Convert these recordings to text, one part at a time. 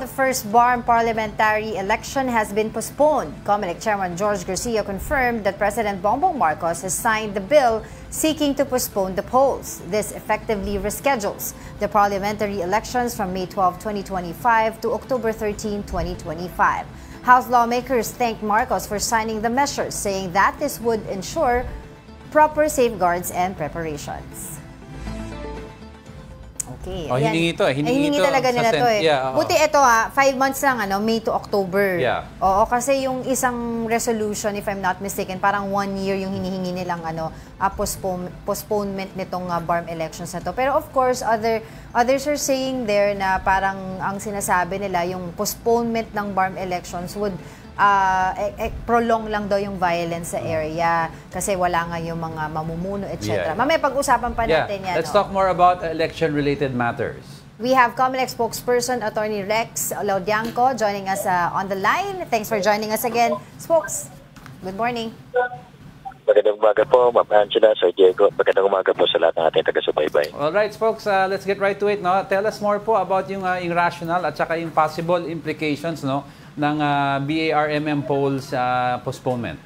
The first BARM parliamentary election has been postponed. COMELEC Chairman George Garcia confirmed that President Bongbong Marcos has signed the bill seeking to postpone the polls. This effectively reschedules the parliamentary elections from May 12, 2025 to October 13, 2025. House lawmakers thanked Marcos for signing the measures, saying that this would ensure proper safeguards and preparations. Okay. Oh, hiningi ito. Hiningi talaga nila ito eh. Yeah, buti ito 5 months lang, May to October. Yeah. Oo, kasi yung isang resolution, if I'm not mistaken, parang 1 year yung hinihingi nilang postponement nitong BARM elections na to. Pero of course, others are saying there na parang ang sinasabi nila, yung postponement ng BARM elections would prolong lang daw yung violence sa area kasi wala nga yung mga mamumuno, etc. Yeah. Mamaya pag-usapan pa natin yan. Let's talk more about election-related matters. We have COMELEC spokesperson, Attorney Rex Laudianco, joining us on the line. Thanks for joining us again. Spokes, good morning. Magandang umaga po, Ma'am Angela, Sir Diego. Magandang umaga po sa lahat ng ating taga-subaybay. Alright, folks, let's get right to it. No? Tell us more po about yung rationale at saka yung possible implications ng BARMM polls postponement.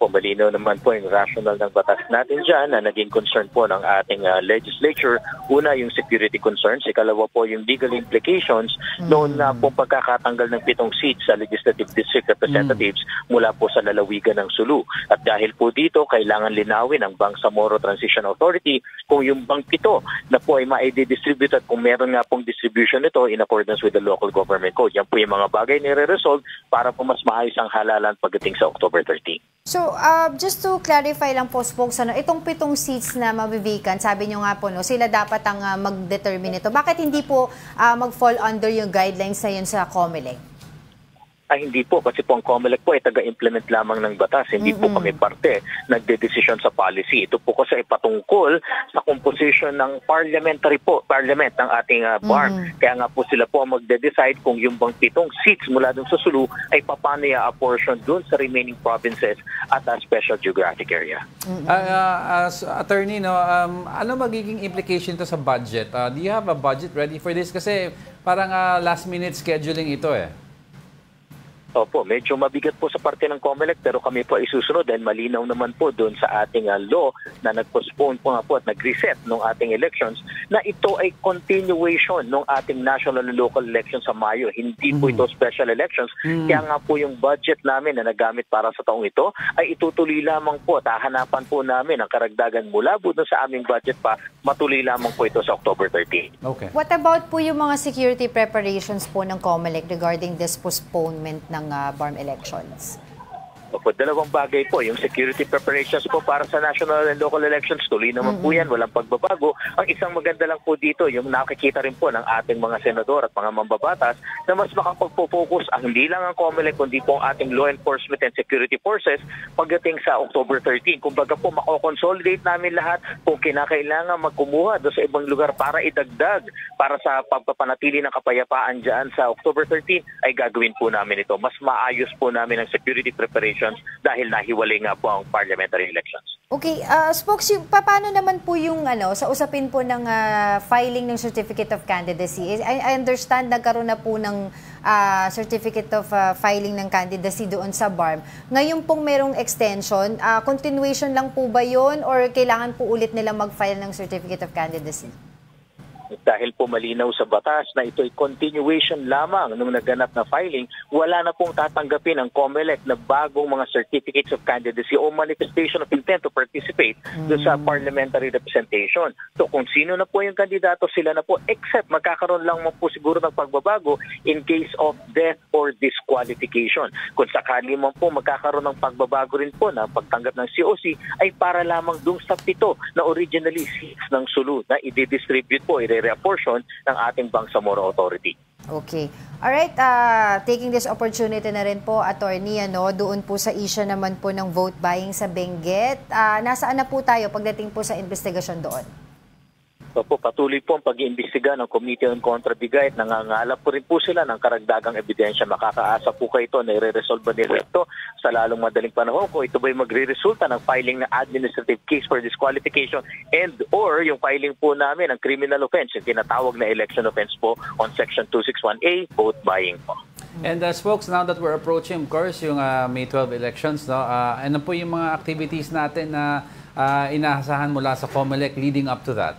Malinaw naman po yung rational ng batas natin dyan na naging concern po ng ating legislature. Una, yung security concerns. Ikalawa po, yung legal implications noon na po pagkakatanggal ng 7 seats sa Legislative District Representatives mula po sa lalawigan ng Sulu. At dahil po dito, kailangan linawin ng Bangsamoro Transition Authority kung yung bang 7 na po ay ma-distribute at kung meron nga pong distribution nito in accordance with the local government code. Yan po yung mga bagay nire-resolve para po mas maayos ang halalan pagdating sa October 13. So, just to clarify lang po, Spokes, itong 7 seats na mabibigyan, sabi nyo nga po, sila dapat ang mag-determine ito. Bakit hindi po mag-fall under yung guidelines na yun sa COMELEC? Ay, hindi po. Kasi po ang COMELEC po ay taga-implement lamang ng batas. Hindi po kami parte nagde-decision sa policy. Ito po kasi ay patungkol sa composition ng parliament ng ating BARM. Kaya nga po sila po ang magde-decide kung yung bang 7 seats mula dun sa Sulu ay paano i-apportion dun sa remaining provinces at a special geographic area. As attorney, ano magiging implication to sa budget? Do you have a budget ready for this? Kasi parang last-minute scheduling ito eh. Opo, medyo mabigat po sa parte ng COMELEC pero kami po ay susunod dahil malinaw naman po doon sa ating law na nag-postpone po nga po at nag-reset ng ating elections na ito ay continuation ng ating national and local elections sa Mayo. Hindi po ito special elections. Kaya nga po yung budget namin na nagamit para sa taong ito ay itutuloy lamang po at hahanapan po namin ang karagdagan mula po doon sa aming budget pa matuloy lamang po ito sa October 13. Okay. What about po yung mga security preparations po ng COMELEC regarding this postponement ng BARM elections? Opo, dalawang bagay po. Yung security preparations po para sa national and local elections, tuloy naman po yan, walang pagbabago. Ang isang maganda lang po dito, yung nakikita rin po ng ating mga senador at mga mambabatas na mas makapagpo-focus ang hindi lang ang COMELEC, kundi po ang ating law enforcement and security forces pagdating sa October 13. Kumbaga po, mako-consolidate namin lahat kung kinakailangan magkumuha doon sa ibang lugar para idagdag para sa pagpapanatili ng kapayapaan dyan sa October 13 ay gagawin po namin ito. Mas maayos po namin ang security preparation dahil nahiwalay nga po ang parliamentary elections. Okay, Spokes, paano naman po yung sa usapin po ng filing ng Certificate of Candidacy? I understand nagkaroon na po ng Certificate of Filing ng Candidacy doon sa BARM. Ngayon pong merong extension, continuation lang po ba yun or kailangan po ulit nila mag-file ng Certificate of Candidacy? Dahil po malinaw sa batas na ito ay continuation lamang nung naganap na filing, wala na pong tatanggapin ang COMELEC na bagong mga certificates of candidacy o manifestation of intent to participate doon sa parliamentary representation. So kung sino na po yung kandidato, sila na po, except magkakaroon lang po siguro ng pagbabago in case of death or disqualification. Kung sakali man po magkakaroon ng pagbabago rin po na pagtanggap ng COC ay para lamang doon sa 7 na originally seats ng Sulu na i-distribute po, i-reapportion ng ating Bangsamoro Authority. Okay. Alright, taking this opportunity na rin po, Attorney, doon po sa issue naman po ng vote buying sa Benguet, nasaan na po tayo pagdating po sa investigasyon doon? Opo, patuloy po ang pag-iimbestiga ng Committee on Contrabigay at nangangalap po rin po sila ng karagdagang ebidensya. Makakaasa po kayo ito na i-resolve nila ito sa lalong madaling panahon kung ito ba'y magre-resulta ng filing na administrative case for disqualification and or yung filing po namin ng criminal offense, yung tinatawag na election offense po on Section 261A, vote buying po. And folks, now that we're approaching, of course, yung May 12 elections, no, ano po yung mga activities natin na inaasahan mula sa COMELEC leading up to that?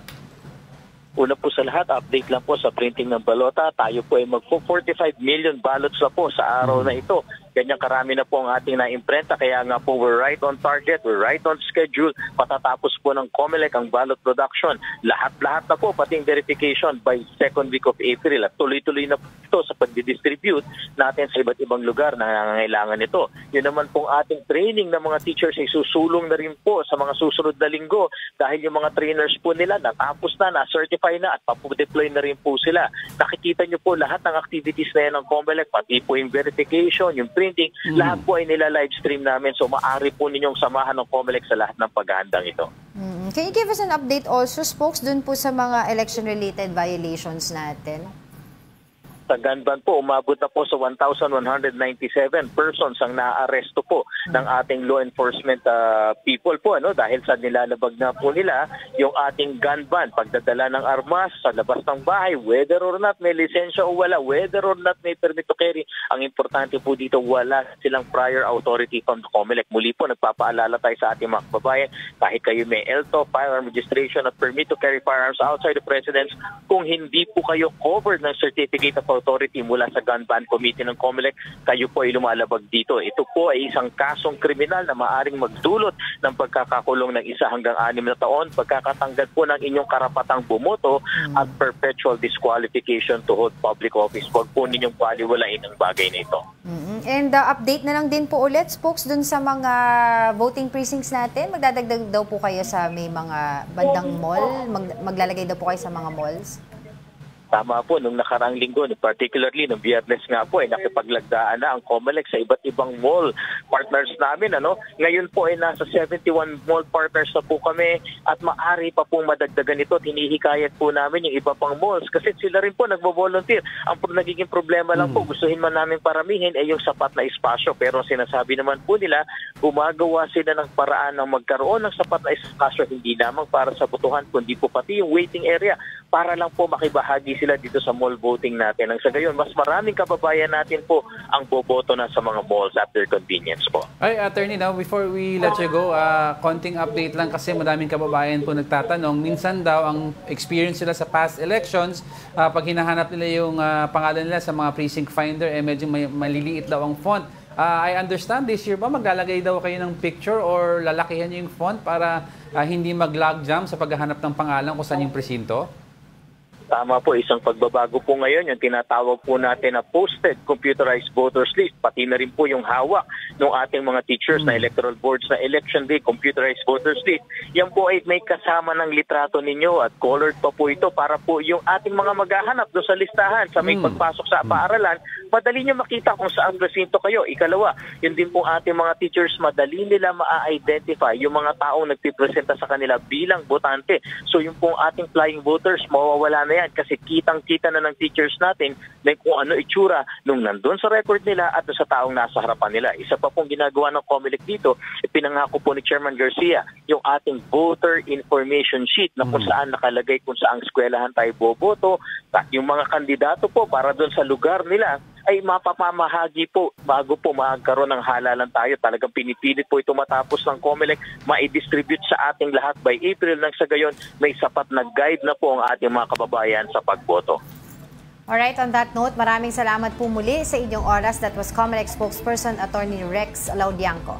Una po sa lahat, update lang po sa printing ng balota. Tayo po ay magpo-45 million ballots na po sa araw na ito. Ganyan karami na po ang ating na-imprenta. Kaya nga po, we're right on target, we're right on schedule. Patatapos po ng COMELEC ang ballot production. Lahat-lahat na po, pati verification by second week of April. At tuloy-tuloy na po ito sa pag-distribute natin sa iba't ibang lugar na nangangailangan ito. Yun naman pong ating training ng mga teachers ay susulong na rin po sa mga susunod na linggo dahil yung mga trainers po nila natapos na, na-certify na at papu-deploy na rin po sila. Nakikita nyo po lahat ng activities na yan ng COMELEC, pati po yung verification, yung printing, lahat po ay nila-livestream namin. So maaari po ninyong samahan ng COMELEC sa lahat ng paghahandang ito. Can you give us an update also, Spokes, dun po sa mga election-related violations natin? Sa Ganban po, umabot na po sa 1,197 persons ang naaresto po ng ating law enforcement people po, ano, dahil sa nilalabag na po nila yung ating gun ban, pagdadala ng armas sa labas ng bahay, whether or not may lisensya o wala, whether or not may permit to carry. Ang importante po dito, wala silang prior authority from the COMELEC. Muli po, nagpapaalala tayo sa ating mga kababayan, kahit kayo may LTO, firearm registration at permit to carry firearms outside the residence, kung hindi po kayo covered ng certificate of authority mula sa Gun Ban Committee ng COMELEC, kayo po ay lumalabag dito. Ito po ay isang kasong kriminal na maaring magdulot ng pagkakakulong ng 1 hanggang 6 na taon, pagkakatanggal po ng inyong karapatang bumoto at perpetual disqualification to hold public office. Huwag po ninyong baliwalain ang bagay na ito. And update na lang din po ulit, Spokes, dun sa mga voting precincts natin. Magdadagdag daw po kayo sa may mga bandang mall? Maglalagay daw po kayo sa mga malls? Tama po, nung nakaraang linggo, particularly nung Biyernes nga po, ay nakipaglagdaan na ang COMELEC sa iba't ibang mall partners namin. Ano? Ngayon po ay nasa 71 mall partners na po kami at maaari pa pong madagdagan ito. Hinihikayat po namin yung iba pang malls kasi sila rin po nagvo-volunteer. Ang nagiging problema lang po, gustuhin man namin paramihin ay yung sapat na espasyo. Pero sinasabi naman po nila, gumagawa sila ng paraan ng magkaroon ng sapat na espasyo, hindi lamang para sa botohan, kundi po pati yung waiting area para lang po makibahagi sila dito sa mall voting natin. Ang sa gayon, mas maraming kababayan natin po ang boboto na sa mga malls at their convenience po. Ay, Attorney, now before we let you go, konting update lang kasi maraming kababayan po nagtatanong. Minsan daw, ang experience sila sa past elections, pag hinahanap nila yung pangalan nila sa mga precinct finder, medyo maliliit daw ang font. I understand this year ba maglalagay daw kayo ng picture or lalakihan nyo yung font para hindi mag-log jam sa paghahanap ng pangalan kung saan yung presinto? Tama po, isang pagbabago po ngayon, yung tinatawag po natin na posted computerized voters list, pati na rin po yung hawak ng ating mga teachers na electoral boards na election day computerized voters list. Yan po ay may kasama ng litrato ninyo at colored pa po ito para po yung ating mga maghahanap doon sa listahan sa may pagpasok sa paaralan, madali nyo makita kung saan presinto kayo. Ikalawa, yun din po ating mga teachers, madali nila ma-identify yung mga taong nagpipresenta sa kanila bilang botante. So yung pong ating flying voters, mawawala na yan kasi kitang-kita na ng teachers natin na kung ano itsura nung nandun sa record nila at sa taong nasa harapan nila. Isa pa pong ginagawa ng COMELEC dito, pinangako po ni Chairman Garcia yung ating voter information sheet na kung saan nakalagay kung saang eskwelahan tayo boboto, yung mga kandidato po para doon sa lugar nila ay mapapamahagi po bago po magkaroon ng halalan tayo. Talagang pinipilit po ito matapos ng COMELEC, ma-distribute sa ating lahat by April nang sa gayon may sapat na guide na po ang ating mga kababayan sa pagboto. Alright, on that note, maraming salamat po muli sa inyong oras. That was COMELEC spokesperson, Attorney Rex Laudianco.